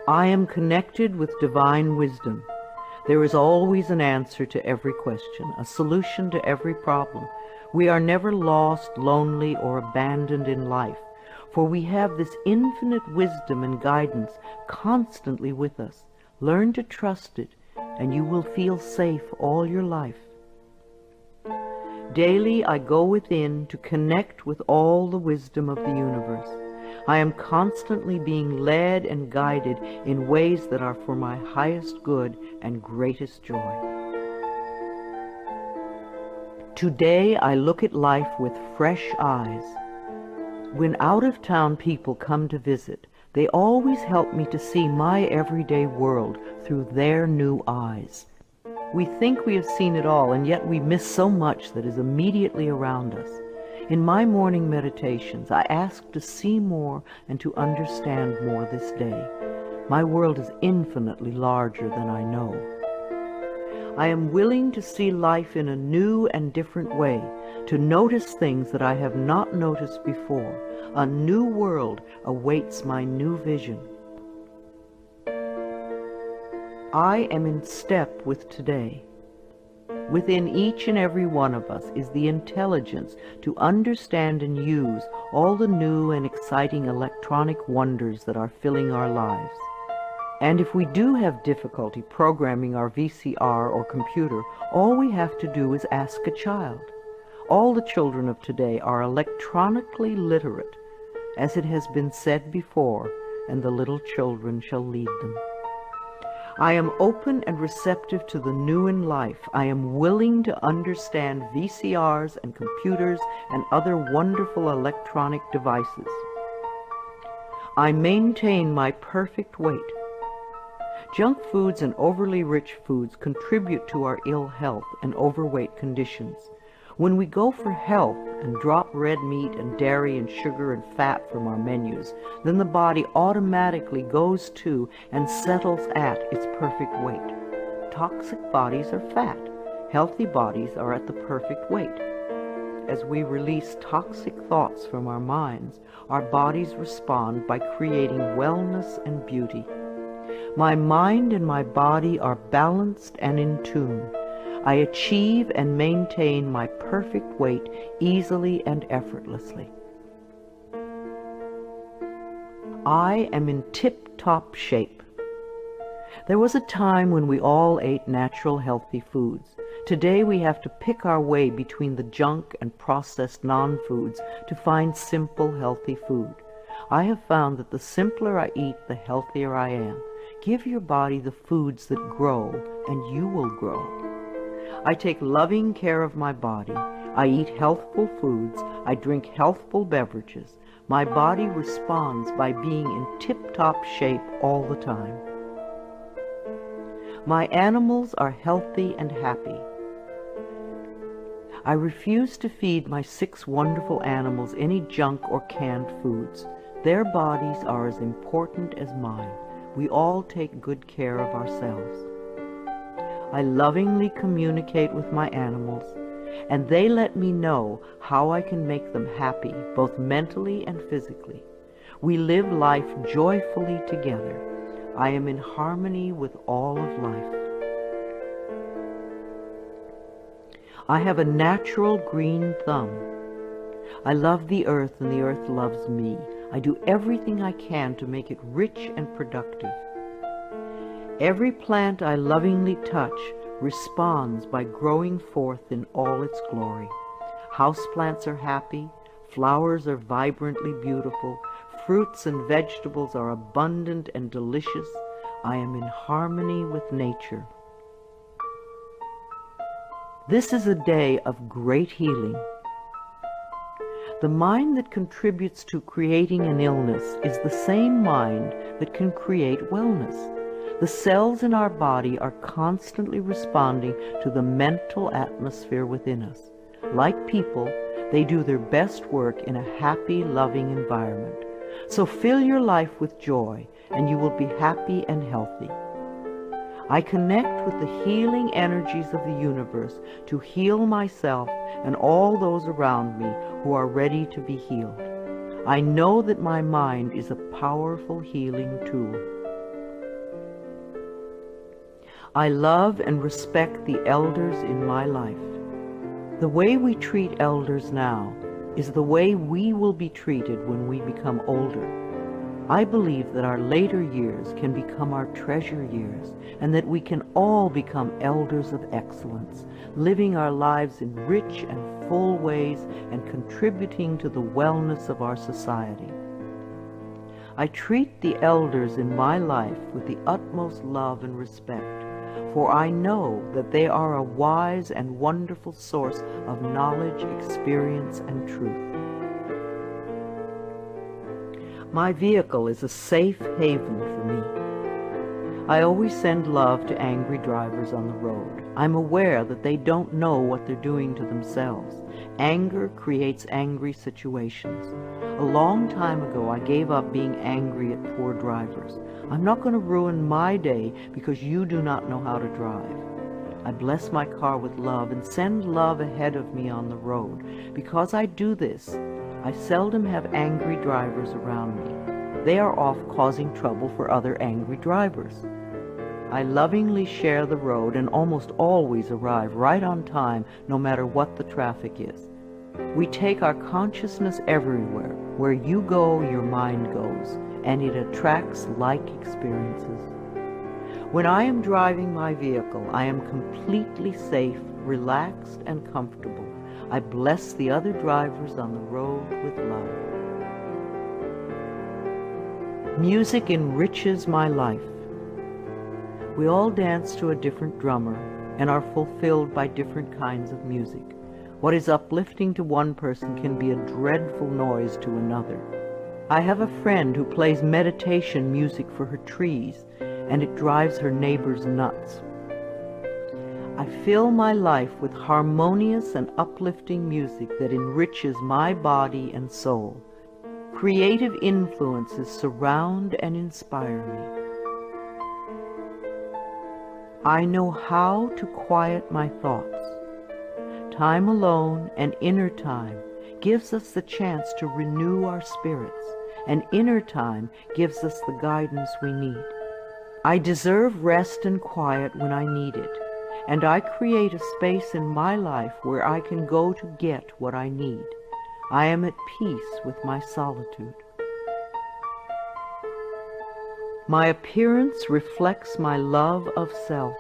I am connected with divine wisdom. There is always an answer to every question, a solution to every problem. We are never lost, lonely, or abandoned in life, for we have this infinite wisdom and guidance constantly with us. Learn to trust it, and you will feel safe all your life. Daily I go within to connect with all the wisdom of the universe. I am constantly being led and guided in ways that are for my highest good and greatest joy. Today I look at life with fresh eyes. When out-of-town people come to visit, they always help me to see my everyday world through their new eyes. We think we have seen it all, and yet we miss so much that is immediately around us. In my morning meditations, I ask to see more and to understand more this day. My world is infinitely larger than I know. I am willing to see life in a new and different way, to notice things that I have not noticed before. A new world awaits my new vision. I am in step with today. Within each and every one of us is the intelligence to understand and use all the new and exciting electronic wonders that are filling our lives. And if we do have difficulty programming our VCR or computer, all we have to do is ask a child. All the children of today are electronically literate, as it has been said before, and the little children shall lead them. I am open and receptive to the new in life. I am willing to understand VCRs and computers and other wonderful electronic devices. I maintain my perfect weight. Junk foods and overly rich foods contribute to our ill health and overweight conditions. When we go for health and drop red meat and dairy and sugar and fat from our menus, then the body automatically goes to and settles at its perfect weight. Toxic bodies are fat. Healthy bodies are at the perfect weight. As we release toxic thoughts from our minds, our bodies respond by creating wellness and beauty. My mind and my body are balanced and in tune. I achieve and maintain my perfect weight easily and effortlessly. I am in tip-top shape. There was a time when we all ate natural, healthy foods. Today we have to pick our way between the junk and processed non-foods to find simple, healthy food. I have found that the simpler I eat, the healthier I am. Give your body the foods that grow, and you will grow. I take loving care of my body. I eat healthful foods. I drink healthful beverages. My body responds by being in tip-top shape all the time. My animals are healthy and happy. I refuse to feed my 6 wonderful animals any junk or canned foods. Their bodies are as important as mine. We all take good care of ourselves. I lovingly communicate with my animals, and they let me know how I can make them happy, both mentally and physically. We live life joyfully together. I am in harmony with all of life. I have a natural green thumb. I love the earth, and the earth loves me. I do everything I can to make it rich and productive. Every plant I lovingly touch responds by growing forth in all its glory. Houseplants are happy, flowers are vibrantly beautiful, fruits and vegetables are abundant and delicious. I am in harmony with nature. This is a day of great healing. The mind that contributes to creating an illness is the same mind that can create wellness. The cells in our body are constantly responding to the mental atmosphere within us. Like people, they do their best work in a happy, loving environment. So fill your life with joy, and you will be happy and healthy. I connect with the healing energies of the universe to heal myself and all those around me who are ready to be healed. I know that my mind is a powerful healing tool. I love and respect the elders in my life. The way we treat elders now is the way we will be treated when we become older. I believe that our later years can become our treasure years, and that we can all become elders of excellence, living our lives in rich and full ways and contributing to the wellness of our society. I treat the elders in my life with the utmost love and respect, for I know that they are a wise and wonderful source of knowledge, experience, and truth. My vehicle is a safe haven for me. I always send love to angry drivers on the road. I'm aware that they don't know what they're doing to themselves. Anger creates angry situations. A long time ago, I gave up being angry at poor drivers. I'm not going to ruin my day because you do not know how to drive. I bless my car with love and send love ahead of me on the road. Because I do this, I seldom have angry drivers around me. They are off causing trouble for other angry drivers. I lovingly share the road and almost always arrive right on time, no matter what the traffic is. We take our consciousness everywhere. Where you go, your mind goes, and it attracts like experiences. When I am driving my vehicle, I am completely safe, relaxed, and comfortable. I bless the other drivers on the road with love. Music enriches my life. We all dance to a different drummer and are fulfilled by different kinds of music. What is uplifting to one person can be a dreadful noise to another. I have a friend who plays meditation music for her trees, and it drives her neighbors nuts. I fill my life with harmonious and uplifting music that enriches my body and soul. Creative influences surround and inspire me. I know how to quiet my thoughts. Time alone and inner time gives us the chance to renew our spirits, and inner time gives us the guidance we need. I deserve rest and quiet when I need it, and I create a space in my life where I can go to get what I need. I am at peace with my solitude. My appearance reflects my love of self.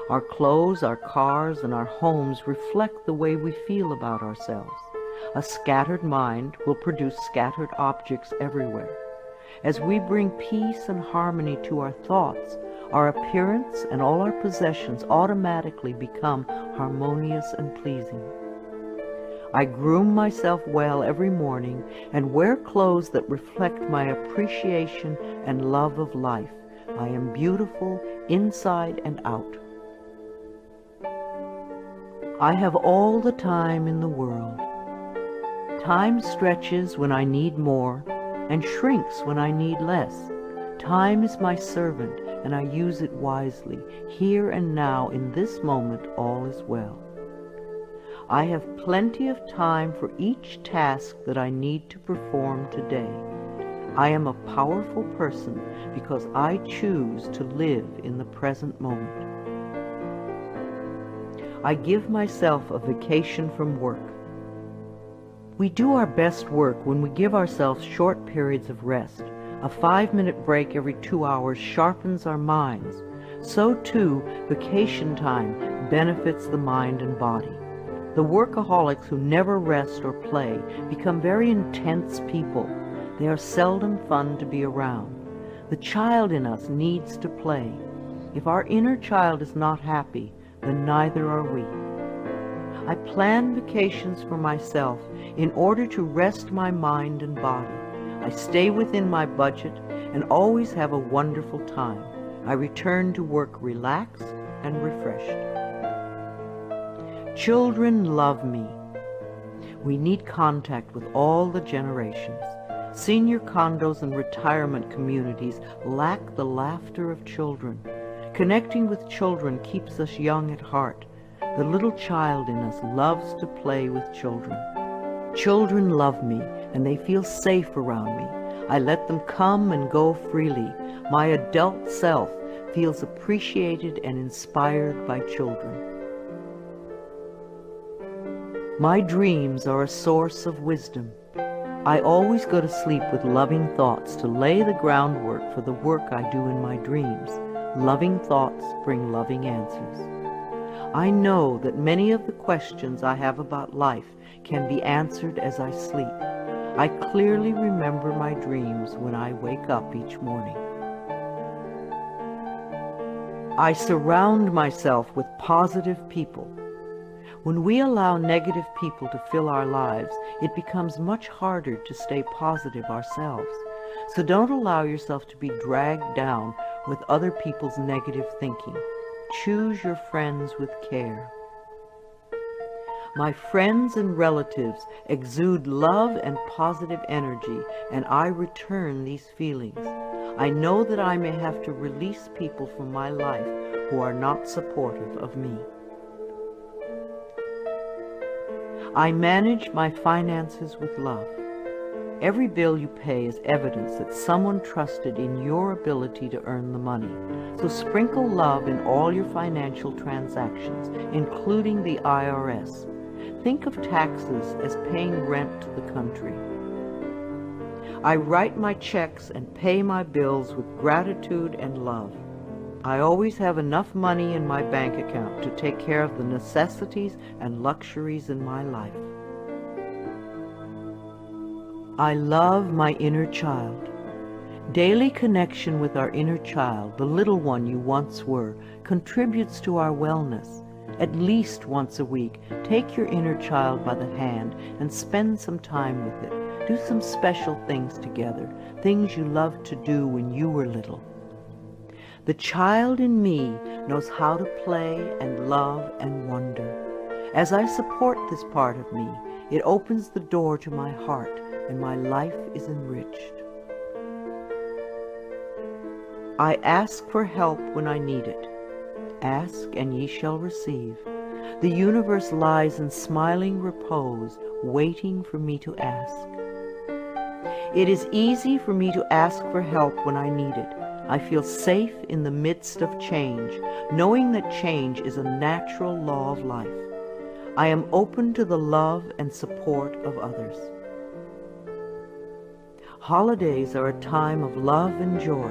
Our clothes, our cars, and our homes reflect the way we feel about ourselves. A scattered mind will produce scattered objects everywhere. As we bring peace and harmony to our thoughts, our appearance and all our possessions automatically become harmonious and pleasing. I groom myself well every morning and wear clothes that reflect my appreciation and love of life. I am beautiful inside and out. I have all the time in the world. Time stretches when I need more and shrinks when I need less. Time is my servant, and I use it wisely. Here and now, in this moment, all is well. I have plenty of time for each task that I need to perform today. I am a powerful person because I choose to live in the present moment. I give myself a vacation from work. We do our best work when we give ourselves short periods of rest. A 5-minute break every 2 hours sharpens our minds. So too, vacation time benefits the mind and body. The workaholics who never rest or play become very intense people. They are seldom fun to be around. The child in us needs to play. If our inner child is not happy, then neither are we. I plan vacations for myself in order to rest my mind and body. I stay within my budget and always have a wonderful time. I return to work relaxed and refreshed. Children love me. We need contact with all the generations. Senior condos and retirement communities lack the laughter of children. Connecting with children keeps us young at heart. The little child in us loves to play with children. Children love me, and they feel safe around me. I let them come and go freely. My adult self feels appreciated and inspired by children. My dreams are a source of wisdom. I always go to sleep with loving thoughts to lay the groundwork for the work I do in my dreams. Loving thoughts bring loving answers. I know that many of the questions I have about life can be answered as I sleep. I clearly remember my dreams when I wake up each morning. I surround myself with positive people. When we allow negative people to fill our lives, it becomes much harder to stay positive ourselves. So don't allow yourself to be dragged down with other people's negative thinking. Choose your friends with care. My friends and relatives exude love and positive energy, and I return these feelings. I know that I may have to release people from my life who are not supportive of me. I manage my finances with love. Every bill you pay is evidence that someone trusted in your ability to earn the money. So sprinkle love in all your financial transactions, including the IRS. Think of taxes as paying rent to the country. I write my checks and pay my bills with gratitude and love. I always have enough money in my bank account to take care of the necessities and luxuries in my life. I love my inner child. Daily connection with our inner child, the little one you once were, contributes to our wellness. At least once a week, take your inner child by the hand and spend some time with it. Do some special things together, things you loved to do when you were little. The child in me knows how to play and love and wonder. As I support this part of me, it opens the door to my heart, and my life is enriched. I ask for help when I need it. Ask, and ye shall receive. The universe lies in smiling repose, waiting for me to ask. It is easy for me to ask for help when I need it. I feel safe in the midst of change, knowing that change is a natural law of life. I am open to the love and support of others. Holidays are a time of love and joy.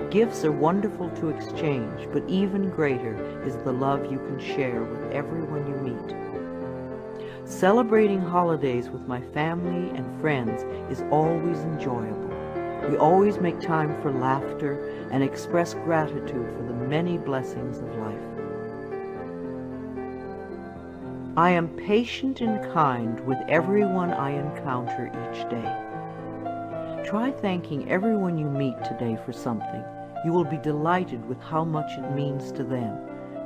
Gifts are wonderful to exchange, but even greater is the love you can share with everyone you meet. Celebrating holidays with my family and friends is always enjoyable. We always make time for laughter and express gratitude for the many blessings of life. I am patient and kind with everyone I encounter each day. Try thanking everyone you meet today for something. You will be delighted with how much it means to them.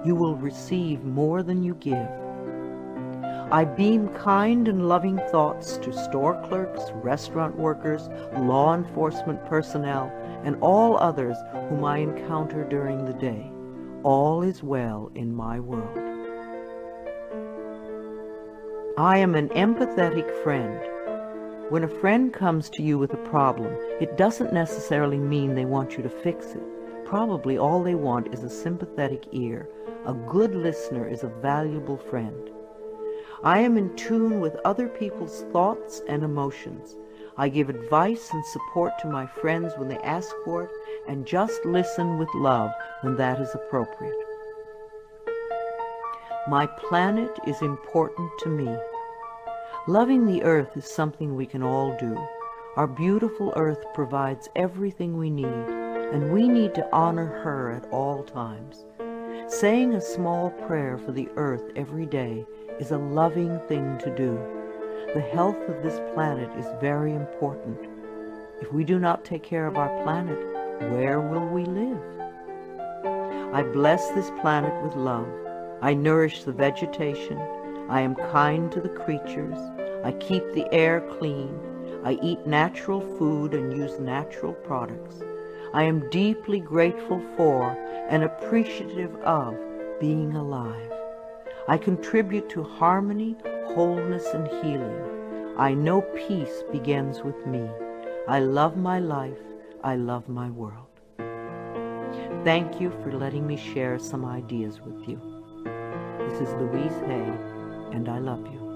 You will receive more than you give. I beam kind and loving thoughts to store clerks, restaurant workers, law enforcement personnel, and all others whom I encounter during the day. All is well in my world. I am an empathetic friend. When a friend comes to you with a problem, it doesn't necessarily mean they want you to fix it. Probably all they want is a sympathetic ear. A good listener is a valuable friend. I am in tune with other people's thoughts and emotions. I give advice and support to my friends when they ask for it, and just listen with love when that is appropriate. My planet is important to me. Loving the earth is something we can all do. Our beautiful earth provides everything we need, and we need to honor her at all times. Saying a small prayer for the earth every day is a loving thing to do. The health of this planet is very important. If we do not take care of our planet, where will we live? I bless this planet with love. I nourish the vegetation. I am kind to the creatures. I keep the air clean. I eat natural food and use natural products. I am deeply grateful for and appreciative of being alive. I contribute to harmony, wholeness, and healing. I know peace begins with me. I love my life. I love my world. Thank you for letting me share some ideas with you. This is Louise Hay, and I love you.